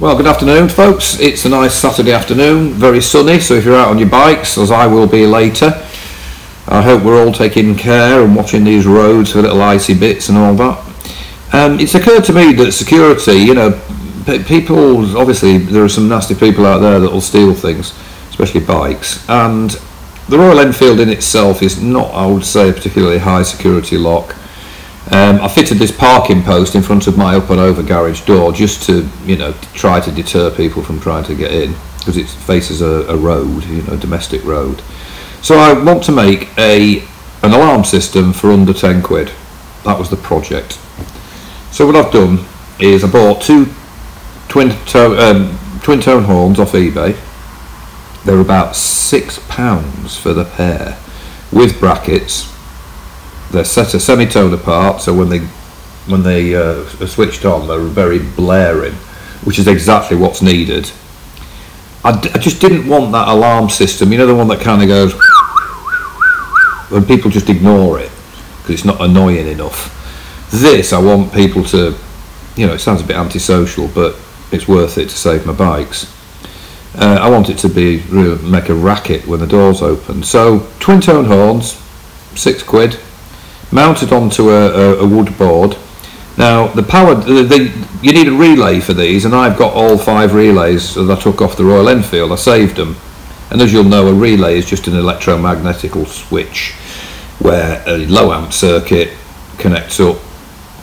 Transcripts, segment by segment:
Well, good afternoon folks. It's a nice Saturday afternoon, very sunny, so if you're out on your bikes, as I will be later, I hope we're all taking care and watching these roads for little icy bits and all that. It's occurred to me that security, you know, people, obviously there are some nasty people out there that will steal things, especially bikes, and the Royal Enfield in itself is not, I would say, a particularly high security lock. I fitted this parking post in front of my up and over garage door just to, you know, try to deter people from trying to get in, because it faces a road, you know, a domestic road. So I want to make an alarm system for under 10 quid. That was the project. So what I've done is I bought two twin tone horns off eBay. They're about £6 for the pair, with brackets. They're set a semitone apart, so when they are switched on, they're very blaring, which is exactly what's needed. I just didn't want that alarm system, you know, the one that kind of goes when people just ignore it because it's not annoying enough. This, I want people to, you know, it sounds a bit antisocial, but it's worth it to save my bikes. I want it to really make a racket when the doors open. So twin tone horns, £6, mounted onto a wood board. Now the power, you need a relay for these, and I've got all 5 relays that I took off the Royal Enfield. I saved them, and as you'll know, a relay is just an electromagnetical switch where a low amp circuit connects up,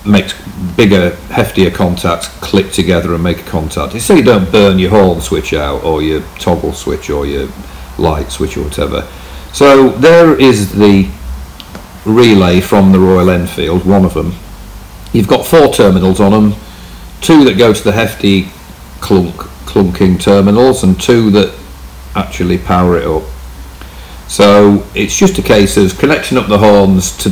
makes bigger, heftier contacts click together and make a contact. It's so you don't burn your horn switch out, or your toggle switch, or your light switch, or whatever. So there is the relay from the Royal Enfield, one of them. You've got 4 terminals on them, 2 that go to the hefty clunking terminals, and 2 that actually power it up. So it's just a case of connecting up the horns to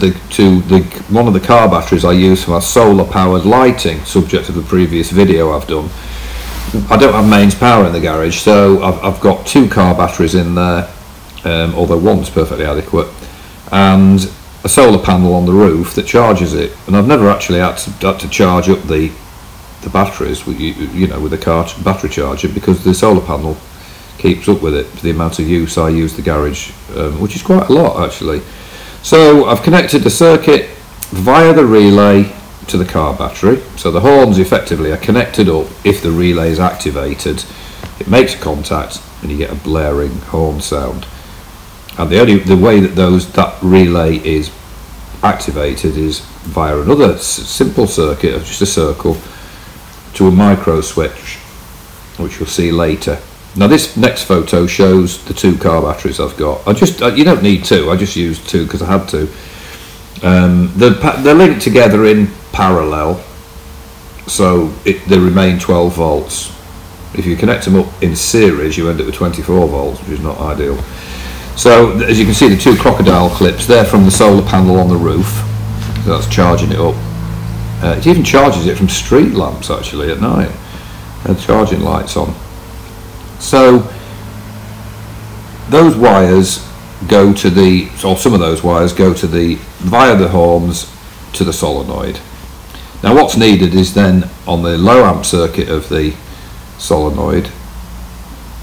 one of the car batteries I use for my solar powered lighting, subject of the previous video I've done. I don't have mains power in the garage, so I've got 2 car batteries in there, although one's perfectly adequate, and a solar panel on the roof that charges it. And I've never actually had to charge up the batteries with you know, with the car battery charger, because the solar panel keeps up with it for the amount of use I use the garage, which is quite a lot actually. So I've connected the circuit via the relay to the car battery, so the horns effectively are connected up. If the relay is activated, it makes a contact and you get a blaring horn sound. And the way that that relay is activated is via another simple circuit of just a circle to a microswitch, which you'll see later. Now this next photo shows the 2 car batteries I've got. You don't need 2, I just used 2 because I had to. They're linked together in parallel, so they remain 12 volts. If you connect them up in series, you end up with 24 volts, which is not ideal. So as you can see, the 2 crocodile clips, they're from the solar panel on the roof, so that's charging it up. It even charges it from street lamps actually at night, charging lights on. So those wires go to some of those wires go to via the horns to the solenoid. Now what's needed is then on the low amp circuit of the solenoid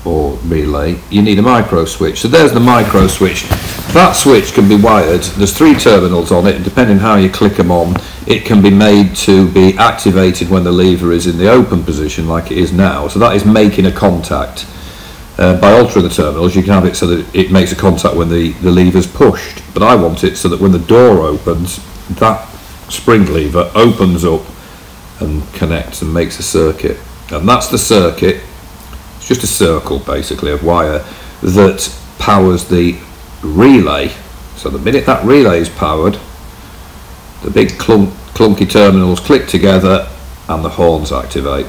or relay, you need a micro switch. So there's the micro switch. That switch can be wired, there's 3 terminals on it, and depending how you click them on, it can be made to be activated when the lever is in the open position like it is now. So that is making a contact. By altering the terminals, you can have it so that it makes a contact when the lever's pushed, but I want it so that when the door opens, that spring lever opens up and connects and makes a circuit. And that's the circuit. It's just a circle basically of wire that powers the relay. So the minute that relay is powered, the big clunky terminals click together and the horns activate.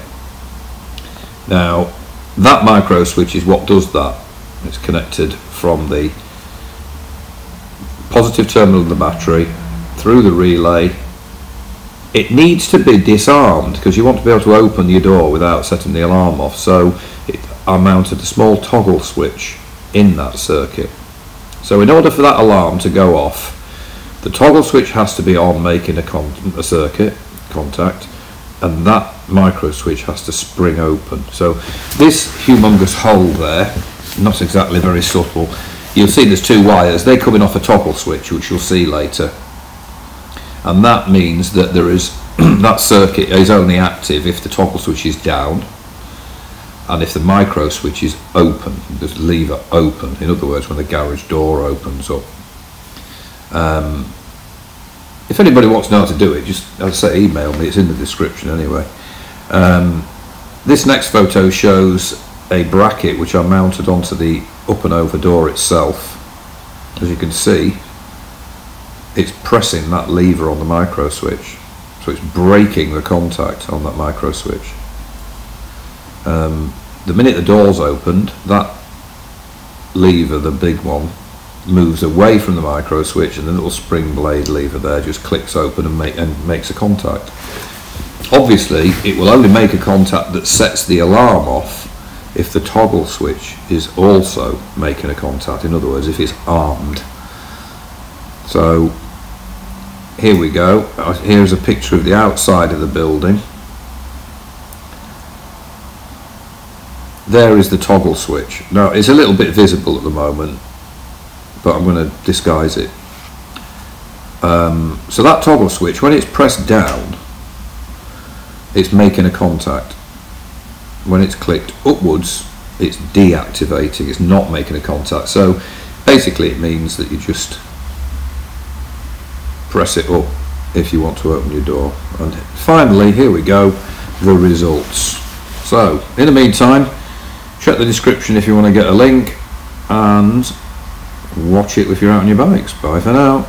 Now that micro switch is what does that. It's connected from the positive terminal of the battery through the relay. It needs to be disarmed because you want to be able to open your door without setting the alarm off, so I mounted a small toggle switch in that circuit. So in order for that alarm to go off, the toggle switch has to be on, making a circuit contact. and that micro switch has to spring open. So this humongous hole there, not exactly very subtle, you'll see there's two wires, they're coming off a toggle switch, which you'll see later, and that means that there is that circuit is only active if the toggle switch is down and if the micro switch is open, the lever open, in other words when the garage door opens up. If anybody wants to know how to do it, just, as I say, email me, it's in the description anyway. This next photo shows a bracket which I mounted onto the up and over door itself. As you can see, it's pressing that lever on the micro switch, so it's breaking the contact on that micro switch. The minute the door's opened, that lever, the big one, moves away from the micro switch, and the little spring blade lever there just clicks open and makes a contact. Obviously it will only make a contact that sets the alarm off if the toggle switch is also making a contact, in other words if it's armed. So here we go, here's a picture of the outside of the building. There is the toggle switch. Now it's a little bit visible at the moment, but I'm going to disguise it. So that toggle switch, when it's pressed down, it's making a contact. When it's clicked upwards, it's deactivating, it's not making a contact. So basically it means that you just press it up if you want to open your door. And finally, here we go, the results. So in the meantime, check the description if you want to get a link, and watch it if you're out on your bikes. Bye for now.